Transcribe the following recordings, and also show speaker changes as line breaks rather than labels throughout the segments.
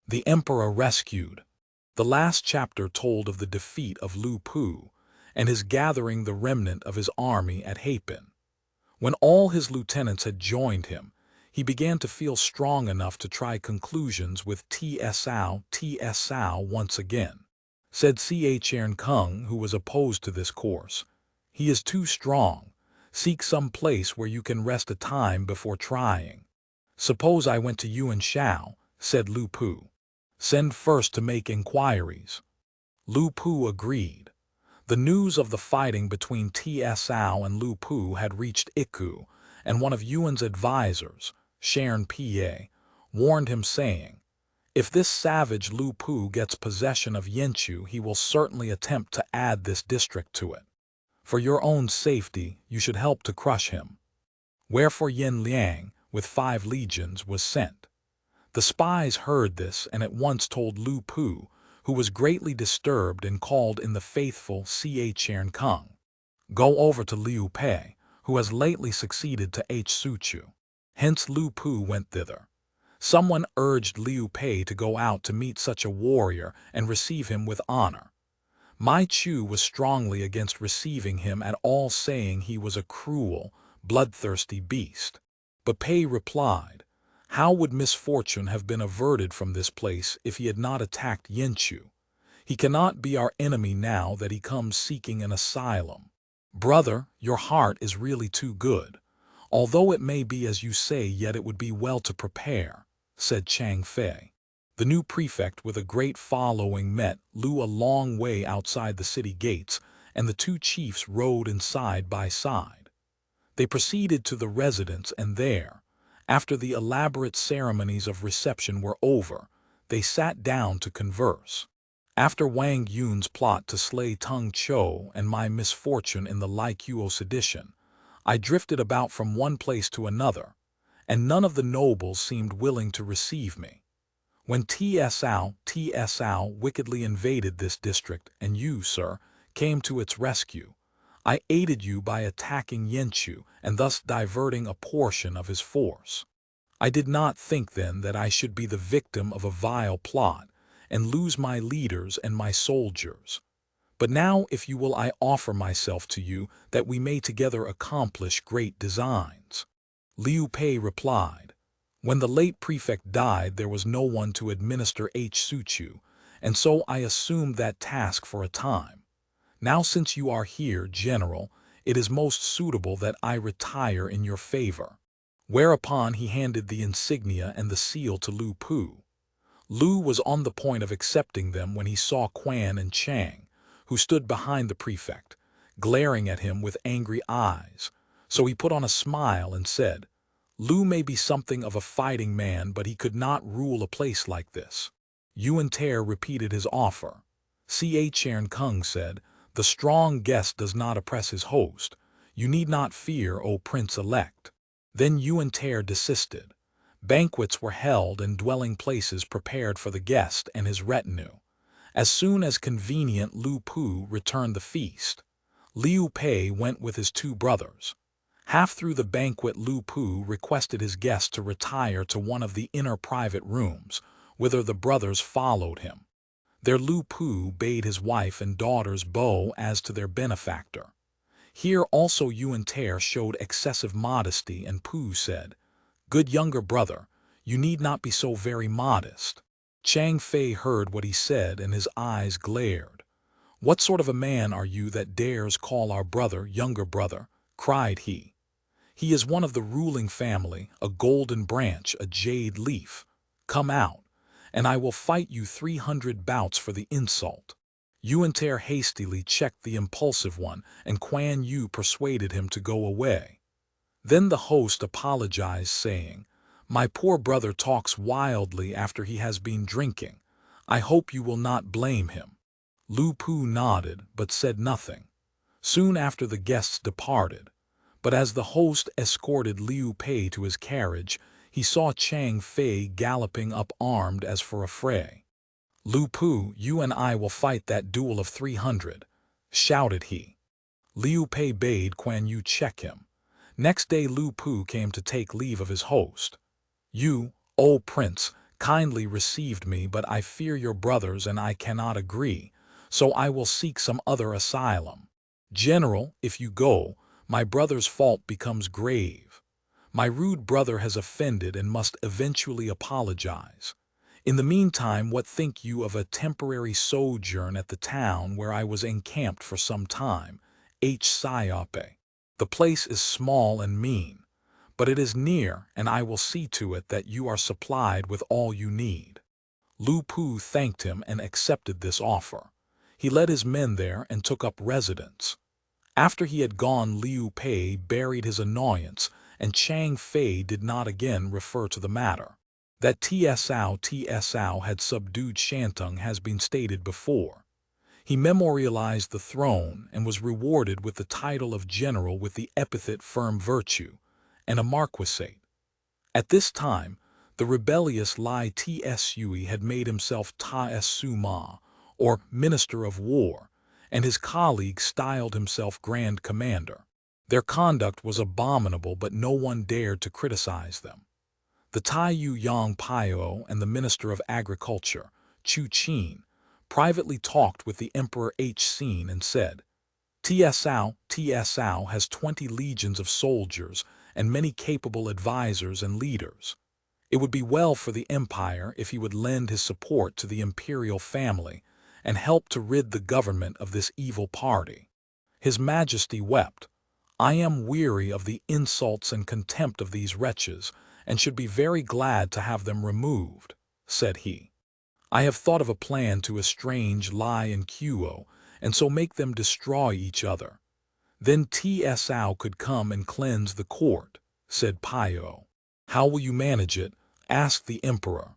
The Emperor Rescued. The last chapter told of the defeat of Lu Pu and his gathering the remnant of his army at Hapin. When all his lieutenants had joined him, he began to feel strong enough to try conclusions with TsʻUi once again. Said Kung, who was opposed to this course, "He is too strong. Seek some place where you can rest a time before trying." "Suppose I went to Yuan Shao," said Lu Pu. "Send first to make inquiries." Lu Pu agreed. The news of the fighting between TsʻUi and Lu Pu had reached Iku, and one of Yuan's advisors, Sharon Pa, warned him, saying, "If this savage Lu Pu gets possession of Yanchu, he will certainly attempt to add this district to it. For your own safety, you should help to crush him." Wherefore Yen Liang, with 5 legions, was sent. The spies heard this and at once told Lu Pu, who was greatly disturbed, and called in the faithful Kung. "Go over to Liu Pei, who has lately succeeded to TsʻUi." Hence Lu Pu went thither. Someone urged Liu Pei to go out to meet such a warrior and receive him with honor. Mai Chu was strongly against receiving him at all, saying he was a cruel, bloodthirsty beast. But Pei replied, "How would misfortune have been averted from this place if he had not attacked Yanchu? He cannot be our enemy now that he comes seeking an asylum." "Brother, your heart is really too good. Although it may be as you say, yet it would be well to prepare," said Chang Fei. The new prefect with a great following met Lu a long way outside the city gates, and the 2 chiefs rode in side by side. They proceeded to the residence, and there, after the elaborate ceremonies of reception were over, they sat down to converse. After Wang Yun's plot to slay Tung Chou and my misfortune in the Laikuo sedition, I drifted about from one place to another, and none of the nobles seemed willing to receive me. When TsʻUi wickedly invaded this district, and you, sir, came to its rescue, I aided you by attacking Yanchu and thus diverting a portion of his force. I did not think then that I should be the victim of a vile plot and lose my leaders and my soldiers. But now, if you will, I offer myself to you that we may together accomplish great designs." Liu Pei replied, "When the late prefect died, there was no one to administer TsʻUi, and so I assumed that task for a time. Now, since you are here, General, it is most suitable that I retire in your favor." Whereupon he handed the insignia and the seal to Lu Pu. Lu was on the point of accepting them when he saw Quan and Chang, who stood behind the prefect, glaring at him with angry eyes. So he put on a smile and said, "Lu may be something of a fighting man, but he could not rule a place like this." Yuan Ter repeated his offer. Kung said, "The strong guest does not oppress his host. You need not fear, O Prince-elect." Then Yuan Ter desisted. Banquets were held and dwelling places prepared for the guest and his retinue. As soon as convenient, Lu Pu returned the feast. Liu Pei went with his 2 brothers. Half through the banquet, Lu Pu requested his guest to retire to one of the inner private rooms, whither the brothers followed him. There Lu Pu bade his wife and daughters bow as to their benefactor. Here also Yuan Ter showed excessive modesty, and Pu said, "Good younger brother, you need not be so very modest." Chang Fei heard what he said, and his eyes glared. "What sort of a man are you that dares call our brother younger brother?" cried he. "He is one of the ruling family, a golden branch, a jade leaf. Come out, and I will fight you 300 bouts for the insult." Yuan Ter hastily checked the impulsive one, and Quan Yu persuaded him to go away. Then the host apologized, saying, "My poor brother talks wildly after he has been drinking. I hope you will not blame him." Lu Pu nodded, but said nothing. Soon after the guests departed, but as the host escorted Liu Pei to his carriage, he saw Chang Fei galloping up armed as for a fray. "Lu Pu, you and I will fight that duel of 300, shouted he. Liu Pei bade Quan Yu check him. Next day Lu Pu came to take leave of his host. "You, O Prince, kindly received me, but I fear your brothers and I cannot agree, so I will seek some other asylum. General, if you go, my brother's fault becomes grave. My rude brother has offended and must eventually apologize. In the meantime, what think you of a temporary sojourn at the town where I was encamped for some time, TsʻUi? The place is small and mean, but it is near, and I will see to it that you are supplied with all you need. Lu Pu thanked him and accepted this offer. He led his men there and took up residence. After he had gone, Liu Pei buried his annoyance, and Chang Fei did not again refer to the matter. That TsʻUi had subdued Shantung has been stated before. He memorialized the throne and was rewarded with the title of general with the epithet Firm Virtue, and a marquisate. At this time, the rebellious Lai TsʻUi had made himself Ta-Su-Ma, or Minister of War, and his colleague styled himself Grand Commander. Their conduct was abominable, but no one dared to criticize them. The Taiyu Yang Pio and the Minister of Agriculture, Chu Qin, privately talked with the Emperor Xin and said, TsʻUi has 20 legions of soldiers and many capable advisors and leaders. It would be well for the empire if he would lend his support to the imperial family and help to rid the government of this evil party. His Majesty wept. I am weary of the insults and contempt of these wretches, and should be very glad to have them removed, said he. I have thought of a plan to estrange Lai and Kuo, and so make them destroy each other. Then TsʻUi could come and cleanse the court, said Pio. How will you manage it? Asked the emperor.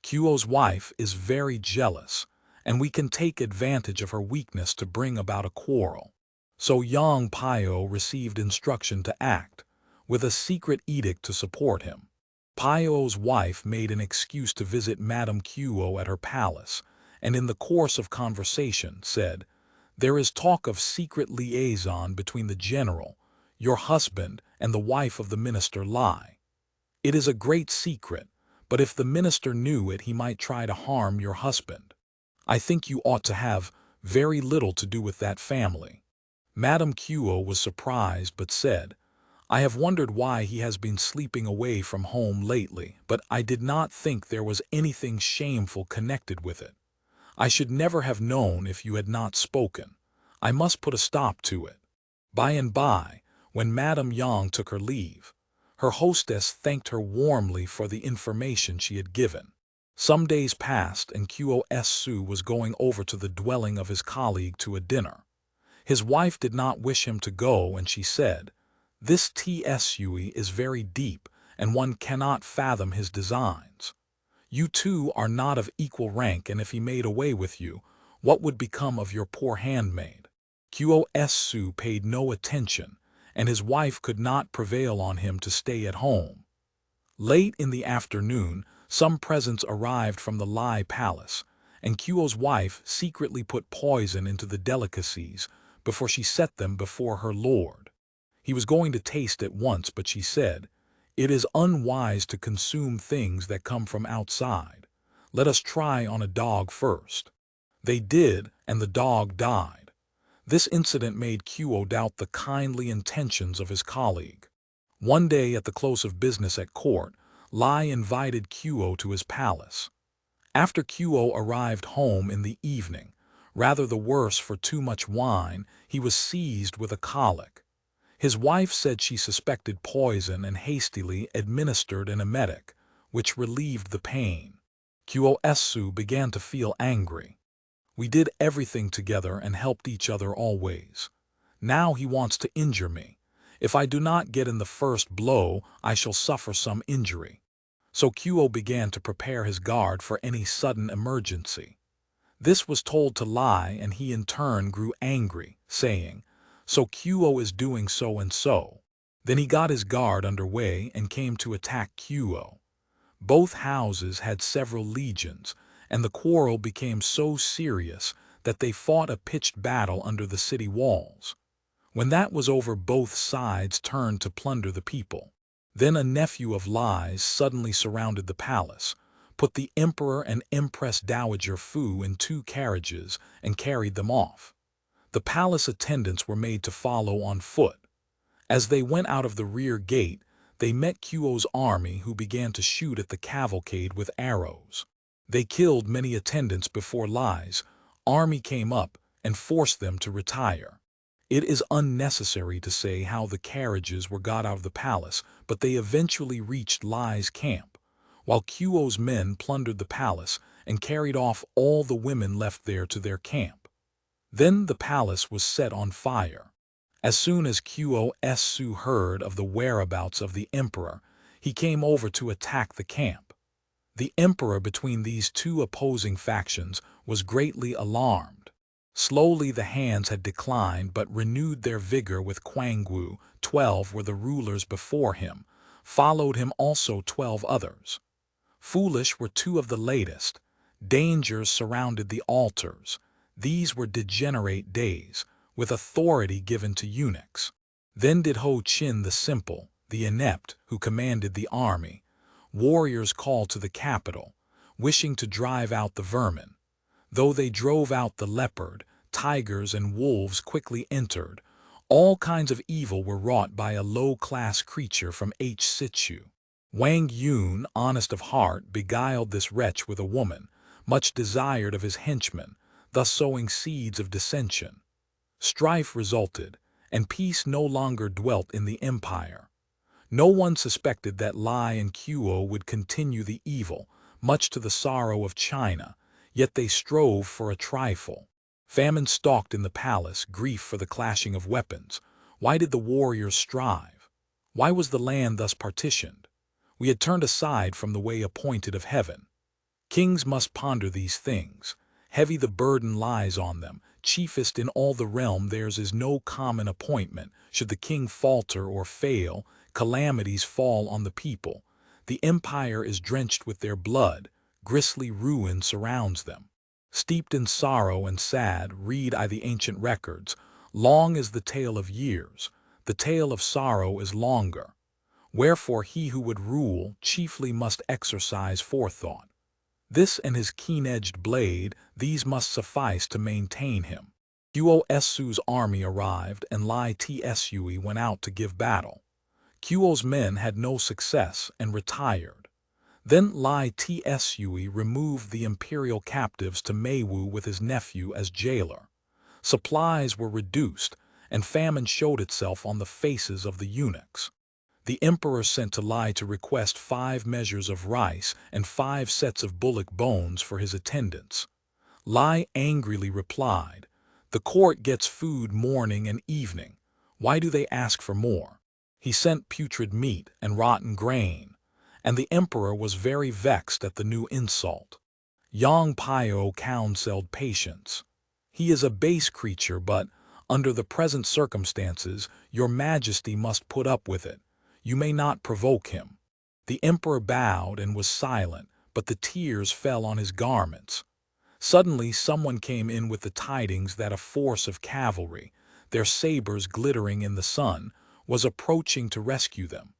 Kuo's wife is very jealous, and we can take advantage of her weakness to bring about a quarrel. So Yang Pio received instruction to act, with a secret edict to support him. Pio's wife made an excuse to visit Madame Kuo at her palace, and in the course of conversation said, There is talk of secret liaison between the general, your husband, and the wife of the minister Lai. It is a great secret, but if the minister knew it, he might try to harm your husband. I think you ought to have very little to do with that family. Madame Kuo was surprised but said, I have wondered why he has been sleeping away from home lately, but I did not think there was anything shameful connected with it. I should never have known if you had not spoken. I must put a stop to it. By and by, when Madame Yang took her leave, her hostess thanked her warmly for the information she had given. Some days passed and Kuo-Su was going over to the dwelling of his colleague to a dinner. His wife did not wish him to go, and she said, This TsʻUi is very deep, and one cannot fathom his designs. You two are not of equal rank, and if he made away with you, what would become of your poor handmaid? Kuo-Su paid no attention, and his wife could not prevail on him to stay at home. Late in the afternoon, some presents arrived from the Lai palace, and Kuo's wife secretly put poison into the delicacies before she set them before her lord. He was going to taste at once, but she said, It is unwise to consume things that come from outside. Let us try on a dog first. They did, and the dog died. This incident made Kuo doubt the kindly intentions of his colleague. One day at the close of business at court, Lai invited Kuo to his palace. After Kuo arrived home in the evening, rather the worse for too much wine, he was seized with a colic. His wife said she suspected poison and hastily administered an emetic, which relieved the pain. Kuo-Su began to feel angry. We did everything together and helped each other always. Now he wants to injure me. If I do not get in the first blow, I shall suffer some injury. So Kuo began to prepare his guard for any sudden emergency. This was told to Lai, and he in turn grew angry, saying, So Kuo is doing so and so. Then he got his guard under way and came to attack Kuo. Both houses had several legions, and the quarrel became so serious that they fought a pitched battle under the city walls. When that was over, both sides turned to plunder the people. Then a nephew of Lai's suddenly surrounded the palace, put the Emperor and Empress Dowager Fu in 2 carriages and carried them off. The palace attendants were made to follow on foot. As they went out of the rear gate, they met Kuo's army, who began to shoot at the cavalcade with arrows. They killed many attendants before Lai's army came up and forced them to retire. It is unnecessary to say how the carriages were got out of the palace, but they eventually reached Lai's camp, while Kuo's men plundered the palace and carried off all the women left there to their camp. Then the palace was set on fire. As soon as TsʻUi heard of the whereabouts of the emperor, he came over to attack the camp. The emperor, between these 2 opposing factions, was greatly alarmed. Slowly the hands had declined but renewed their vigor with Kuangwu. 12 were the rulers before him, followed him also 12 others. Foolish were 2 of the latest. Dangers surrounded the altars. These were degenerate days, with authority given to eunuchs. Then did Ho Chin the simple, the inept, who commanded the army, warriors call to the capital, wishing to drive out the vermin. Though they drove out the leopard, tigers and wolves quickly entered. All kinds of evil were wrought by a low-class creature from TsʻUi. Wang Yun, honest of heart, beguiled this wretch with a woman, much desired of his henchmen, thus sowing seeds of dissension. Strife resulted, and peace no longer dwelt in the empire. No one suspected that Lai and Kuo would continue the evil, much to the sorrow of China, yet they strove for a trifle. Famine stalked in the palace, grief for the clashing of weapons. Why did the warriors strive? Why was the land thus partitioned? We had turned aside from the way appointed of heaven. Kings must ponder these things. Heavy the burden lies on them. Chiefest in all the realm, theirs is no common appointment. Should the king falter or fail, calamities fall on the people. The empire is drenched with their blood. Grisly ruin surrounds them. Steeped in sorrow and sad, read I the ancient records. Long is the tale of years. The tale of sorrow is longer. Wherefore he who would rule chiefly must exercise forethought. This and his keen-edged blade, these must suffice to maintain him. TsʻUi's army arrived, and Lai TsʻUi went out to give battle. Kuo's men had no success and retired. Then Lai TsʻUi removed the imperial captives to Meiwu with his nephew as jailer. Supplies were reduced, and famine showed itself on the faces of the eunuchs. The emperor sent to Lai to request 5 measures of rice and 5 sets of bullock bones for his attendants. Lai angrily replied, "The court gets food morning and evening. Why do they ask for more?" He sent putrid meat and rotten grain, and the emperor was very vexed at the new insult. Yang Pio counseled patience. "He is a base creature, but, under the present circumstances, your majesty must put up with it. You may not provoke him." The emperor bowed and was silent, but the tears fell on his garments. Suddenly someone came in with the tidings that a force of cavalry, their sabers glittering in the sun, was approaching to rescue them.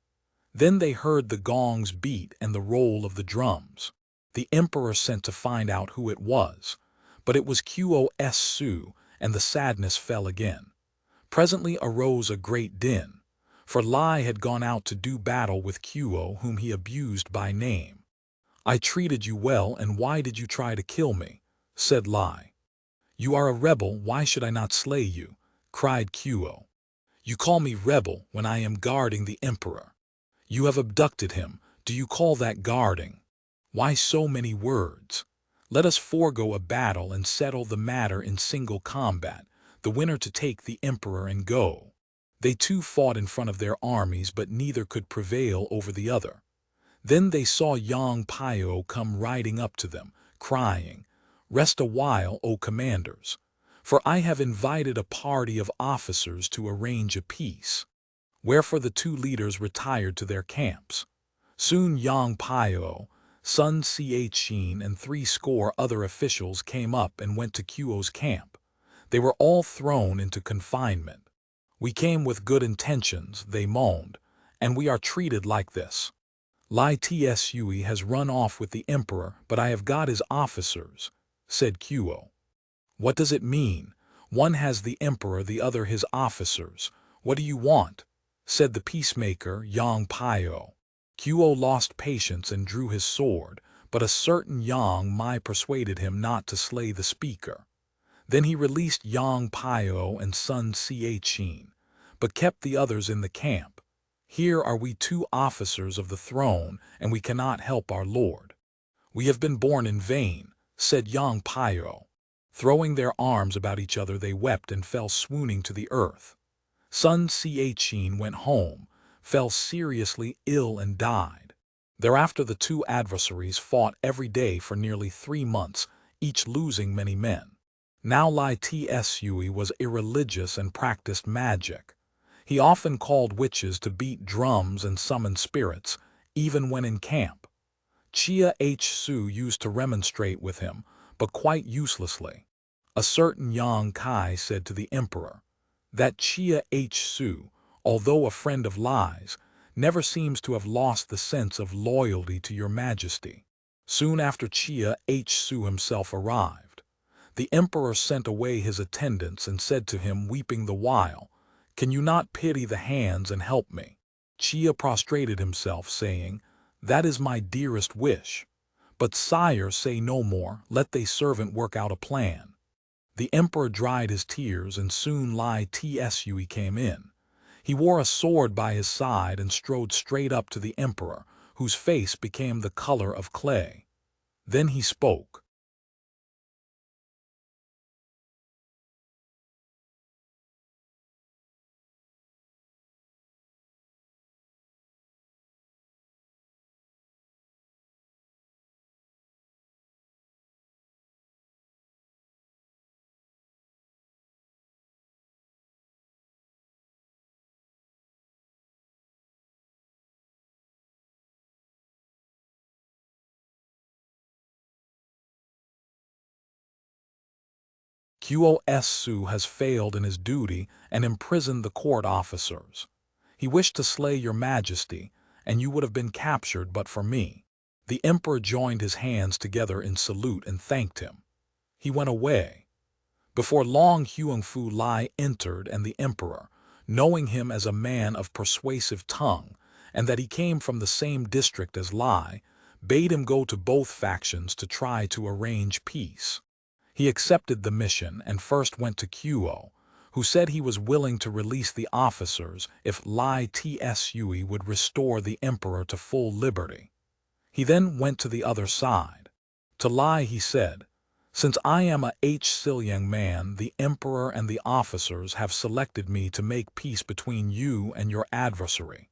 Then they heard the gongs beat and the roll of the drums. The emperor sent to find out who it was, but it was TsʻUi, and the sadness fell again. Presently arose a great din, for Lai had gone out to do battle with Kuo, whom he abused by name. "I treated you well, and why did you try to kill me?" said Lai. "You are a rebel, why should I not slay you?" cried Kuo. "You call me rebel when I am guarding the emperor. You have abducted him. Do you call that guarding? Why so many words? Let us forego a battle and settle the matter in single combat, the winner to take the emperor and go." They too fought in front of their armies, but neither could prevail over the other. Then they saw Yang Pio come riding up to them, crying, "Rest a while, O commanders, for I have invited a party of officers to arrange a peace." Wherefore the 2 leaders retired to their camps. Soon Yang Pio, Sun Ch'in, and 80 other officials came up and went to Kuo's camp. They were all thrown into confinement. "We came with good intentions," they moaned, "and we are treated like this." TsʻUi has run off with the emperor, but I have got his officers, said Kuo. What does it mean? One has the emperor, the other his officers. What do you want? Said the peacemaker Yang Pio. Kuo lost patience and drew his sword, but a certain Yang Mai persuaded him not to slay the speaker. Then he released Yang Pio and Sun Chin, but kept the others in the camp. Here are we 2 officers of the throne, and we cannot help our lord. We have been born in vain, said Yang Pio. Throwing their arms about each other, they wept and fell swooning to the earth. Sun Chin went home, fell seriously ill and died. Thereafter the 2 adversaries fought every day for nearly 3 months, each losing many men. Now TsʻUi was irreligious and practiced magic. He often called witches to beat drums and summon spirits, even when in camp. TsʻUi used to remonstrate with him, but quite uselessly. A certain Yang Kai said to the emperor that TsʻUi, although a friend of lies, never seems to have lost the sense of loyalty to your majesty. Soon after TsʻUi himself arrived, the emperor sent away his attendants and said to him, weeping the while, "Can you not pity the hands and help me?" Chia prostrated himself, saying, "That is my dearest wish. But sire, say no more, let thy servant work out a plan." The emperor dried his tears, and soon TsʻUi came in. He wore a sword by his side and strode straight up to the emperor, whose face became the color of clay. Then he spoke. TsʻUi has failed in his duty and imprisoned the court officers. He wished to slay your majesty, and you would have been captured but for me. The emperor joined his hands together in salute and thanked him. He went away. Before long Huangfu Lai entered, and the emperor, knowing him as a man of persuasive tongue, and that he came from the same district as Lai, bade him go to both factions to try to arrange peace. He accepted the mission and first went to Kuo, who said he was willing to release the officers if TsʻUi would restore the emperor to full liberty. He then went to the other side. To Lai he said, "Since I am a Xiliang man, the emperor and the officers have selected me to make peace between you and your adversary.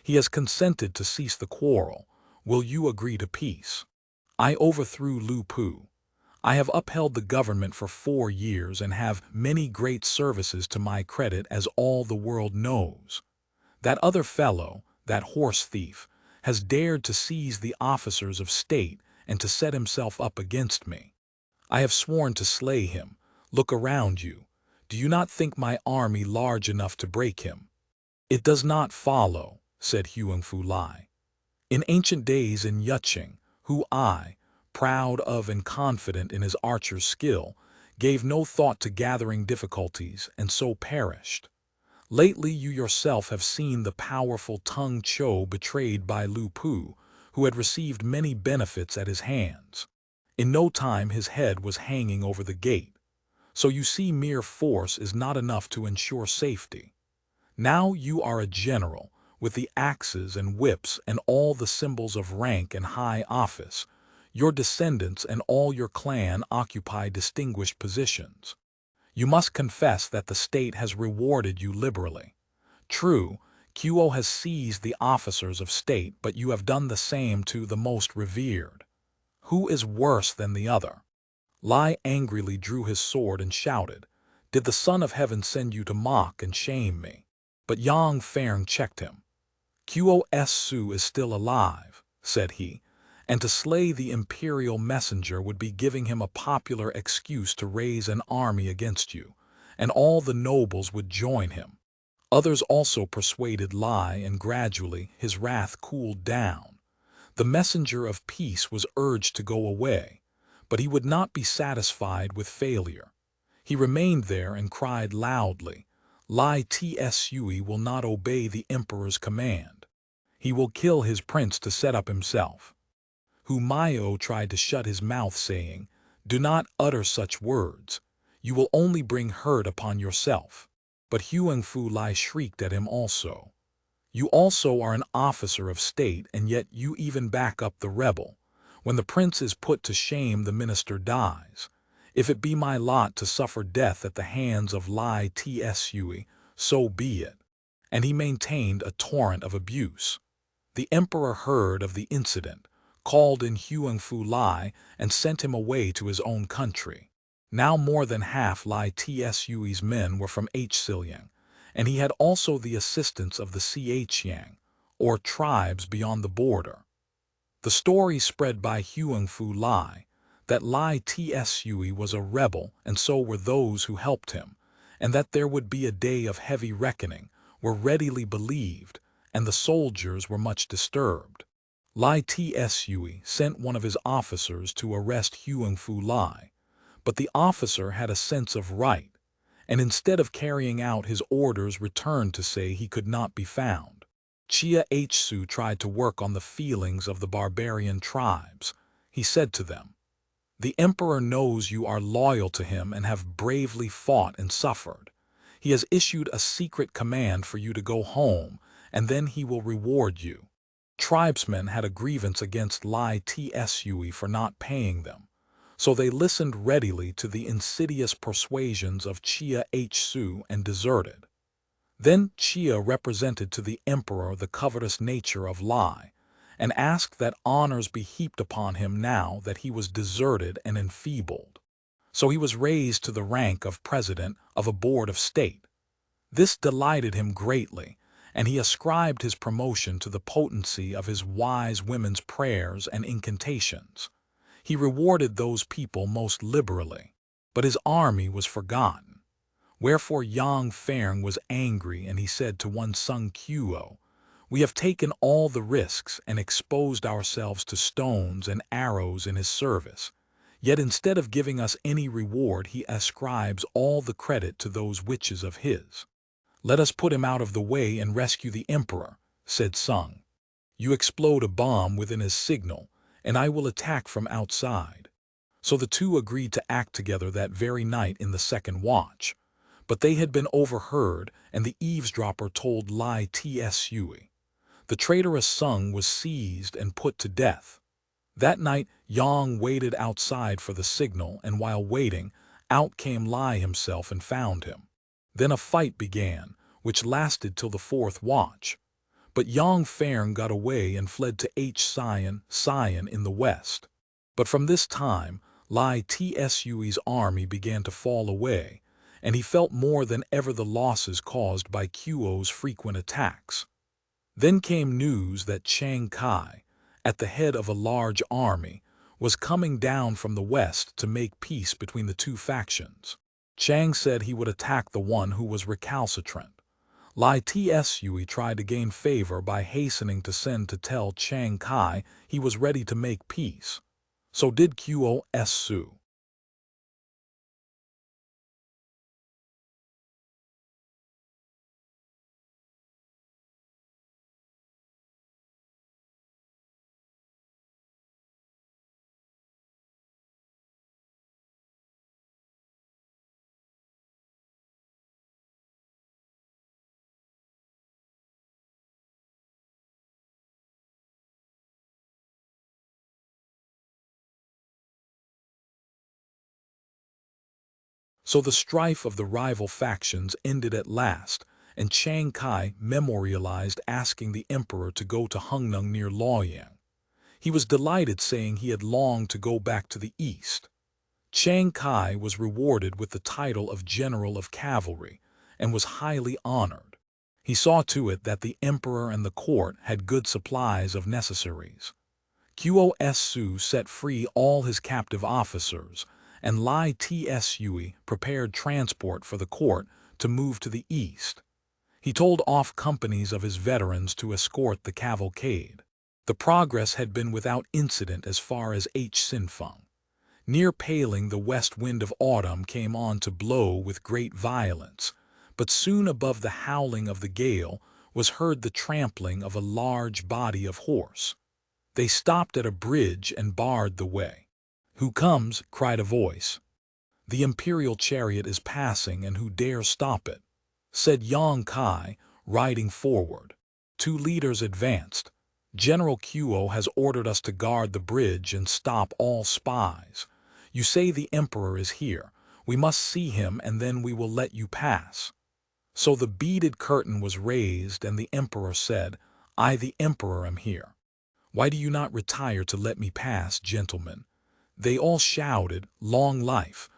He has consented to cease the quarrel. Will you agree to peace? I overthrew Luo. I have upheld the government for 4 years and have many great services to my credit, as all the world knows. That other fellow, that horse thief, has dared to seize the officers of state and to set himself up against me. I have sworn to slay him. Look around you. Do you not think my army large enough to break him?" "It does not follow," said Huangfu Lai. "In ancient days in Yuqing, I, proud of and confident in his archer's skill, gave no thought to gathering difficulties and so perished. Lately you yourself have seen the powerful Tung Chou betrayed by Luo, who had received many benefits at his hands. In no time his head was hanging over the gate. So you see, mere force is not enough to ensure safety. Now you are a general, with the axes and whips and all the symbols of rank and high office. Your descendants and all your clan occupy distinguished positions. You must confess that the state has rewarded you liberally. True, Kuo has seized the officers of state, but you have done the same to the most revered. Who is worse than the other?" Lai angrily drew his sword and shouted, "Did the Son of Heaven send you to mock and shame me?" But Yang Feng checked him. "TsʻUi is still alive," said he, "and to slay the imperial messenger would be giving him a popular excuse to raise an army against you, and all the nobles would join him." Others also persuaded Lai, and gradually his wrath cooled down. The messenger of peace was urged to go away, but he would not be satisfied with failure. He remained there and cried loudly, TsʻUi will not obey the emperor's command. He will kill his prince to set up himself. Humayo tried to shut his mouth, saying, do not utter such words. You will only bring hurt upon yourself. But Huangfu shrieked at him also. You also are an officer of state, and yet you even back up the rebel. When the prince is put to shame, the minister dies. If it be my lot to suffer death at the hands of TsʻUi, so be it. And he maintained a torrent of abuse. The emperor heard of the incident, called in Huangfu and sent him away to his own country. Now more than half TsʻUi's men were from Hsiling, and he had also the assistance of the Xiang, or tribes beyond the border. The story spread by Huangfu that TsʻUi was a rebel, and so were those who helped him, and that there would be a day of heavy reckoning, were readily believed, and the soldiers were much disturbed. TsʻUi sent one of his officers to arrest Huangfu, but the officer had a sense of right, and instead of carrying out his orders returned to say he could not be found. TsʻUi tried to work on the feelings of the barbarian tribes. He said to them, the emperor knows you are loyal to him and have bravely fought and suffered. He has issued a secret command for you to go home, and then he will reward you. Tribesmen had a grievance against TsʻUi for not paying them, so they listened readily to the insidious persuasions of TsʻUi and deserted. Then Chia represented to the emperor the covetous nature of Lai, and asked that honors be heaped upon him now that he was deserted and enfeebled. So he was raised to the rank of president of a board of state. This delighted him greatly, and he ascribed his promotion to the potency of his wise women's prayers and incantations. He rewarded those people most liberally, but his army was forgotten. Wherefore Yang Feng was angry, and he said to one Sung Kuo, we have taken all the risks and exposed ourselves to stones and arrows in his service, yet instead of giving us any reward he ascribes all the credit to those witches of his. Let us put him out of the way and rescue the emperor, said Sung. You explode a bomb within his signal, and I will attack from outside. So the two agreed to act together that very night in the second watch, but they had been overheard, and the eavesdropper told TsʻUi. The traitorous Sung was seized and put to death. That night Yang waited outside for the signal, and while waiting, out came Lai himself and found him. Then a fight began, which lasted till the fourth watch. But Yang Feng got away and fled to Sion in the west. But from this time, TsʻUi's army began to fall away, and he felt more than ever the losses caused by Kuo's frequent attacks. Then came news that Chiang Kai, at the head of a large army, was coming down from the west to make peace between the two factions. Chiang said he would attack the one who was recalcitrant. TsʻUi tried to gain favor by hastening to send to tell Chiang Kai he was ready to make peace. So did Kuo-su. So the strife of the rival factions ended at last, and Chiang Kai memorialized asking the emperor to go to Hungnung near Luoyang. He was delighted, saying he had longed to go back to the east. Chiang Kai was rewarded with the title of General of Cavalry and was highly honored. He saw to it that the emperor and the court had good supplies of necessaries. Kuo-su set free all his captive officers, and TsʻUi prepared transport for the court to move to the east. He told off companies of his veterans to escort the cavalcade. The progress had been without incident as far as Sinfeng. Near Paling, the west wind of autumn came on to blow with great violence, but soon above the howling of the gale was heard the trampling of a large body of horse. They stopped at a bridge and barred the way. "Who comes?" cried a voice. "The imperial chariot is passing, and who dare stop it?" said Yang Kai, riding forward. Two leaders advanced. "General Kuo has ordered us to guard the bridge and stop all spies. You say the emperor is here. We must see him, and then we will let you pass." So the beaded curtain was raised, and the emperor said, "I, the emperor, am here. Why do you not retire to let me pass, gentlemen?" They all shouted, "Long life,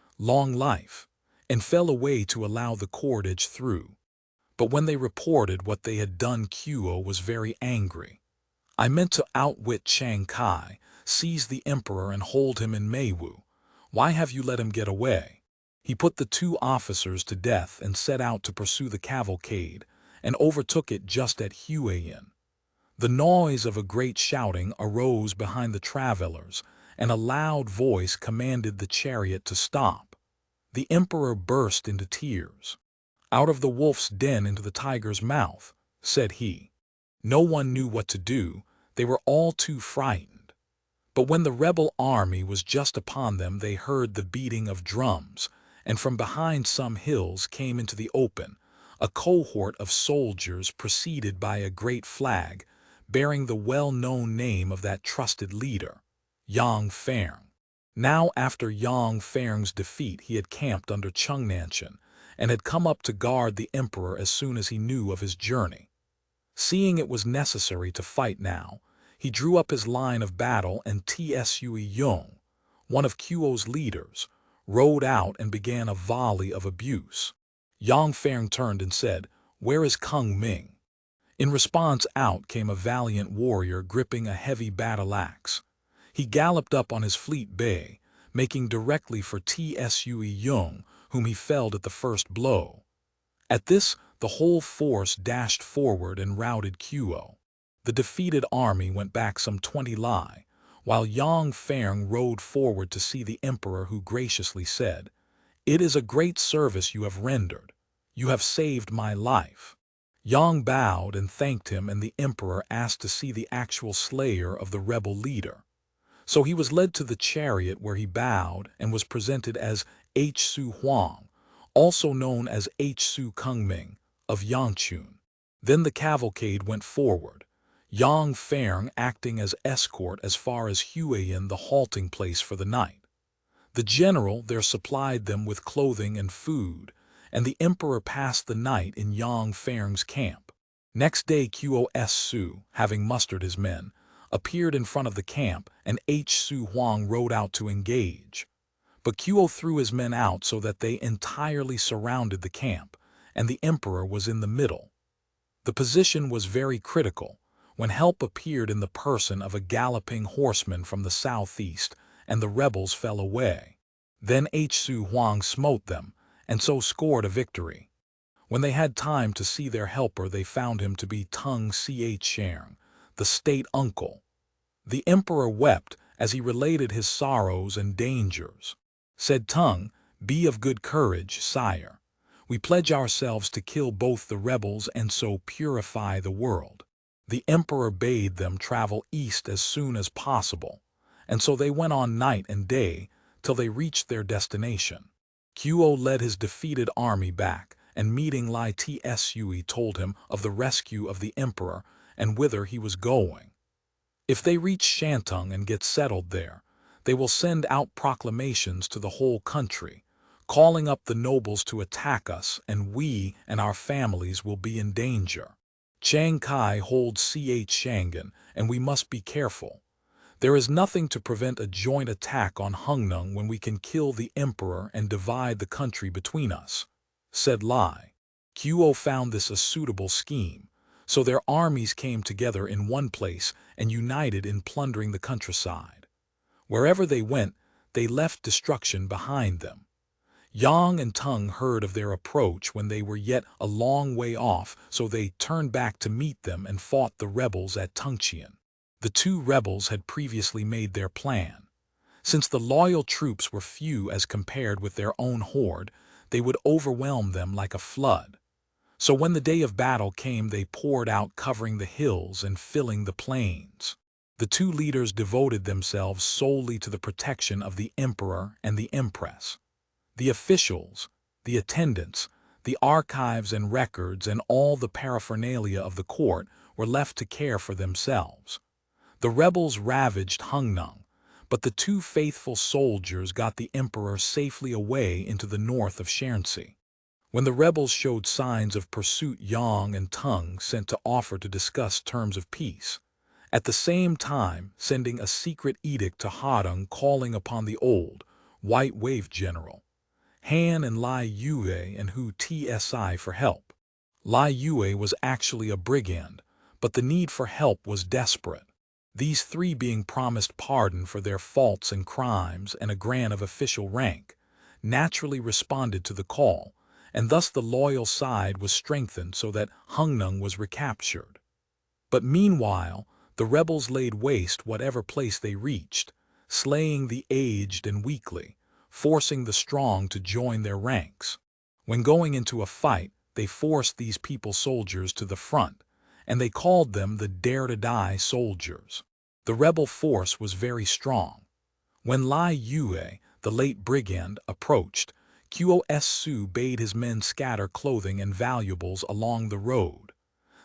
and fell away to allow the cordage through. But when they reported what they had done, Kuo was very angry. "I meant to outwit Chiang Kai, seize the emperor and hold him in Meiwu. Why have you let him get away?" He put the two officers to death and set out to pursue the cavalcade, and overtook it just at Huayin. The noise of a great shouting arose behind the travelers, and a loud voice commanded the chariot to stop. The emperor burst into tears. "Out of the wolf's den into the tiger's mouth," said he. No one knew what to do. They were all too frightened. But when the rebel army was just upon them, they heard the beating of drums, and from behind some hills came into the open a cohort of soldiers preceded by a great flag, bearing the well-known name of that trusted leader, Yang Feng. Now after Yang Feng's defeat he had camped under Chengnanshan, and had come up to guard the emperor as soon as he knew of his journey. Seeing it was necessary to fight now, he drew up his line of battle, and TsʻUi Yung, one of Kuo's leaders, rode out and began a volley of abuse. Yang Feng turned and said, "Where is Kung Ming?" In response out came a valiant warrior gripping a heavy battle-axe. He galloped up on his fleet bay, making directly for TsʻUi Yung, whom he felled at the first blow. At this, the whole force dashed forward and routed Kuo. The defeated army went back some 20 li, while Yang Feng rode forward to see the emperor, who graciously said, "It is a great service you have rendered. You have saved my life." Yang bowed and thanked him, and the emperor asked to see the actual slayer of the rebel leader. So he was led to the chariot, where he bowed and was presented as Su Huang, also known as Su Kungming, of Yangchun. Then the cavalcade went forward, Yang Feng acting as escort as far as Huayin, the halting place for the night. The general there supplied them with clothing and food, and the emperor passed the night in Yang Feng's camp. Next day Kuo Su, having mustered his men, appeared in front of the camp, and Su Huang rode out to engage. But Kuo threw his men out so that they entirely surrounded the camp, and the emperor was in the middle. The position was very critical, when help appeared in the person of a galloping horseman from the southeast, and the rebels fell away. Then Su Huang smote them, and so scored a victory. When they had time to see their helper, they found him to be Tung Chiang, the state uncle. The emperor wept as he related his sorrows and dangers. Said Tung, "Be of good courage, sire. We pledge ourselves to kill both the rebels and so purify the world." The emperor bade them travel east as soon as possible, and so they went on night and day till they reached their destination. Kuo led his defeated army back, and meeting Lai TsʻUi told him of the rescue of the emperor and whither he was going. If they reach Shantung and get settled there, they will send out proclamations to the whole country, calling up the nobles to attack us, and we and our families will be in danger. Chiang Kai holds Shangan, and we must be careful. There is nothing to prevent a joint attack on Hungnung when we can kill the emperor and divide the country between us, said Lai. Kuo found this a suitable scheme, so their armies came together in one place and united in plundering the countryside. Wherever they went, they left destruction behind them. Yang and Tung heard of their approach when they were yet a long way off, so they turned back to meet them and fought the rebels at Tungchian. The two rebels had previously made their plan. Since the loyal troops were few as compared with their own horde, they would overwhelm them like a flood. So when the day of battle came, they poured out, covering the hills and filling the plains. The two leaders devoted themselves solely to the protection of the emperor and the empress. The officials, the attendants, the archives and records, and all the paraphernalia of the court were left to care for themselves. The rebels ravaged Hungnung, but the two faithful soldiers got the emperor safely away into the north of Shaanxi. When the rebels showed signs of pursuit, Yang and Tung sent to offer to discuss terms of peace, at the same time sending a secret edict to Hadong calling upon the old, White Wave general, Han and Lai Yue and Hu TsʻUi for help. Lai Yue was actually a brigand, but the need for help was desperate. These three, being promised pardon for their faults and crimes and a grant of official rank, naturally responded to the call, and thus the loyal side was strengthened so that Hungnung was recaptured. But meanwhile, the rebels laid waste whatever place they reached, slaying the aged and weakly, forcing the strong to join their ranks. When going into a fight, they forced these people soldiers to the front, and they called them the dare-to-die soldiers. The rebel force was very strong. When Lai Yue, the late brigand, approached, Qo bade his men scatter clothing and valuables along the road.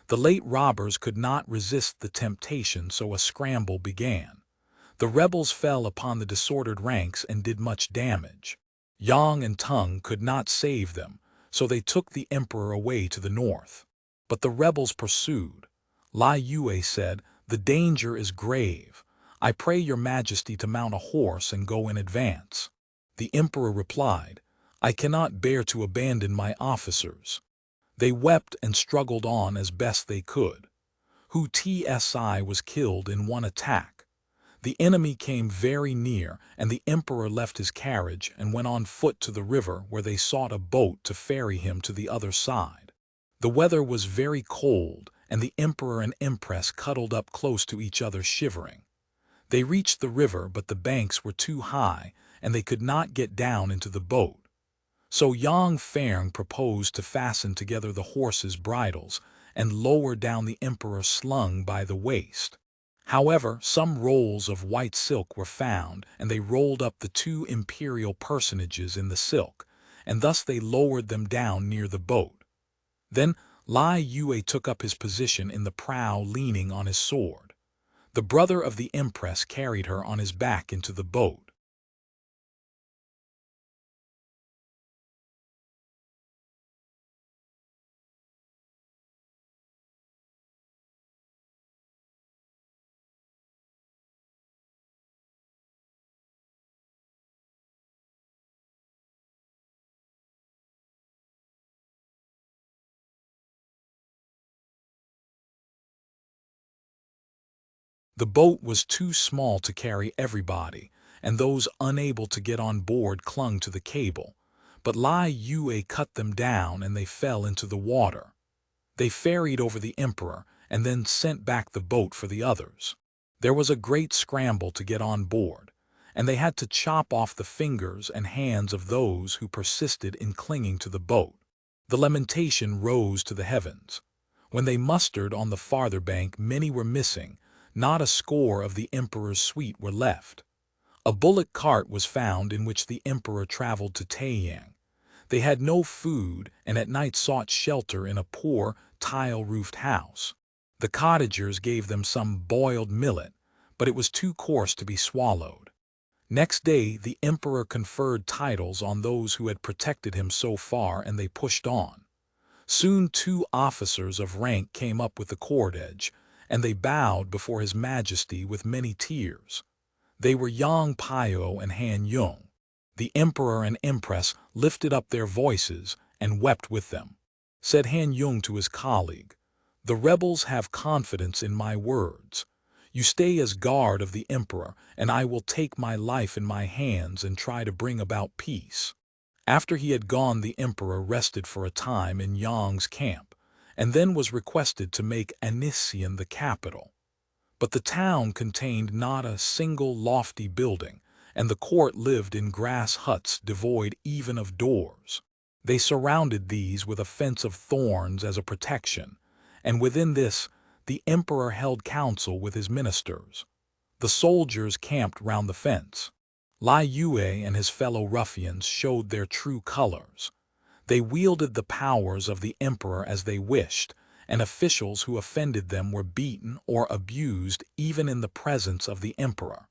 The late robbers could not resist the temptation, so a scramble began. The rebels fell upon the disordered ranks and did much damage. Yang and Tung could not save them, so they took the emperor away to the north. But the rebels pursued. Lai Yue said, "The danger is grave. I pray your majesty to mount a horse and go in advance." The emperor replied, "I cannot bear to abandon my officers." They wept and struggled on as best they could. Hu TsʻUi was killed in one attack. The enemy came very near, and the emperor left his carriage and went on foot to the river, where they sought a boat to ferry him to the other side. The weather was very cold, and the emperor and empress cuddled up close to each other, shivering. They reached the river, but the banks were too high, and they could not get down into the boat. So Yang Feng proposed to fasten together the horses' bridles and lower down the emperor slung by the waist. However, some rolls of white silk were found, and they rolled up the two imperial personages in the silk, and thus they lowered them down near the boat. Then Lai Yue took up his position in the prow, leaning on his sword. The brother of the empress carried her on his back into the boat. The boat was too small to carry everybody, and those unable to get on board clung to the cable. But Lai Yue cut them down and they fell into the water. They ferried over the emperor and then sent back the boat for the others. There was a great scramble to get on board, and they had to chop off the fingers and hands of those who persisted in clinging to the boat. The lamentation rose to the heavens. When they mustered on the farther bank, many were missing. Not a score of the emperor's suite were left. A bullock cart was found in which the emperor traveled to Taiyang. They had no food and at night sought shelter in a poor, tile-roofed house. The cottagers gave them some boiled millet, but it was too coarse to be swallowed. Next day, the emperor conferred titles on those who had protected him so far, and they pushed on. Soon 2 officers of rank came up with the cordage, and they bowed before His Majesty with many tears. They were Yang Pio and Han Yung. The emperor and empress lifted up their voices and wept with them. Said Han Yung to his colleague, "The rebels have confidence in my words. You stay as guard of the emperor, and I will take my life in my hands and try to bring about peace." After he had gone, the emperor rested for a time in Yang's camp, and then was requested to make Anisian the capital. But the town contained not a single lofty building, and the court lived in grass huts devoid even of doors. They surrounded these with a fence of thorns as a protection, and within this the emperor held council with his ministers. The soldiers camped round the fence. Liu and his fellow ruffians showed their true colors. They wielded the powers of the emperor as they wished, and officials who offended them were beaten or abused even in the presence of the emperor.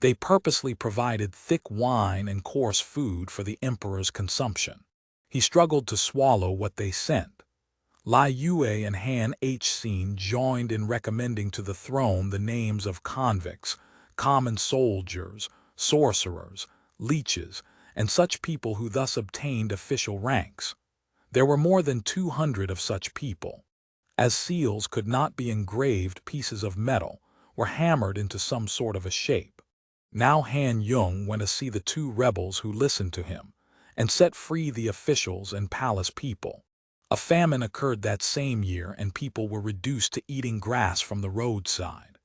They purposely provided thick wine and coarse food for the emperor's consumption. He struggled to swallow what they sent. Liu and Han Hsin joined in recommending to the throne the names of convicts, common soldiers, sorcerers, leeches, and such people who thus obtained official ranks. There were more than 200 of such people. As seals could not be engraved, pieces of metal were hammered into some sort of a shape. Now Han Yung went to see the two rebels who listened to him, and set free the officials and palace people. A famine occurred that same year, and people were reduced to eating grass from the roadside.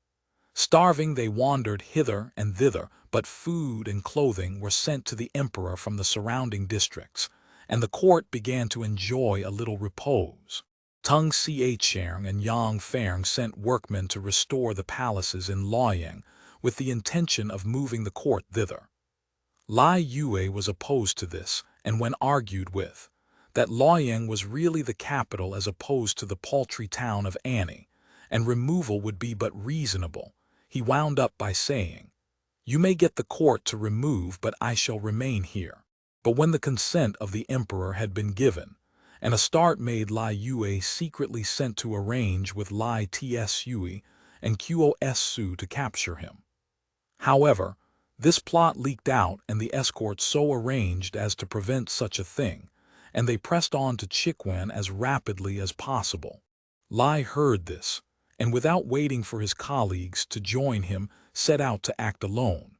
Starving, they wandered hither and thither, but food and clothing were sent to the emperor from the surrounding districts, and the court began to enjoy a little repose. Tung Xiang and Yang Feng sent workmen to restore the palaces in Luoyang, with the intention of moving the court thither. Liu was opposed to this, and when argued with, that Luoyang was really the capital as opposed to the paltry town of Annie, and removal would be but reasonable, he wound up by saying, "You may get the court to remove, but I shall remain here." But when the consent of the emperor had been given, and a start made, Liu secretly sent to arrange with TsʻUi and Qo to capture him. However, this plot leaked out, and the escort so arranged as to prevent such a thing, and they pressed on to TsʻUi as rapidly as possible. Lai heard this, and without waiting for his colleagues to join him, set out to act alone.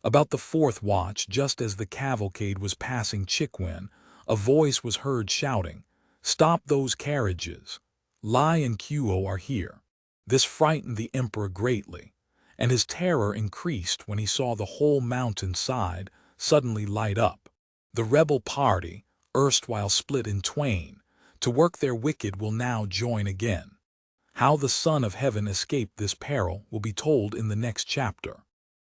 About the fourth watch, just as the cavalcade was passing TsʻUi, a voice was heard shouting, "Stop those carriages! Lai and Qo are here." This frightened the emperor greatly, and his terror increased when he saw the whole mountain side suddenly light up. The rebel party, erstwhile split in twain, to work their wicked, will now join again. How the Son of Heaven escaped this peril will be told in the next chapter.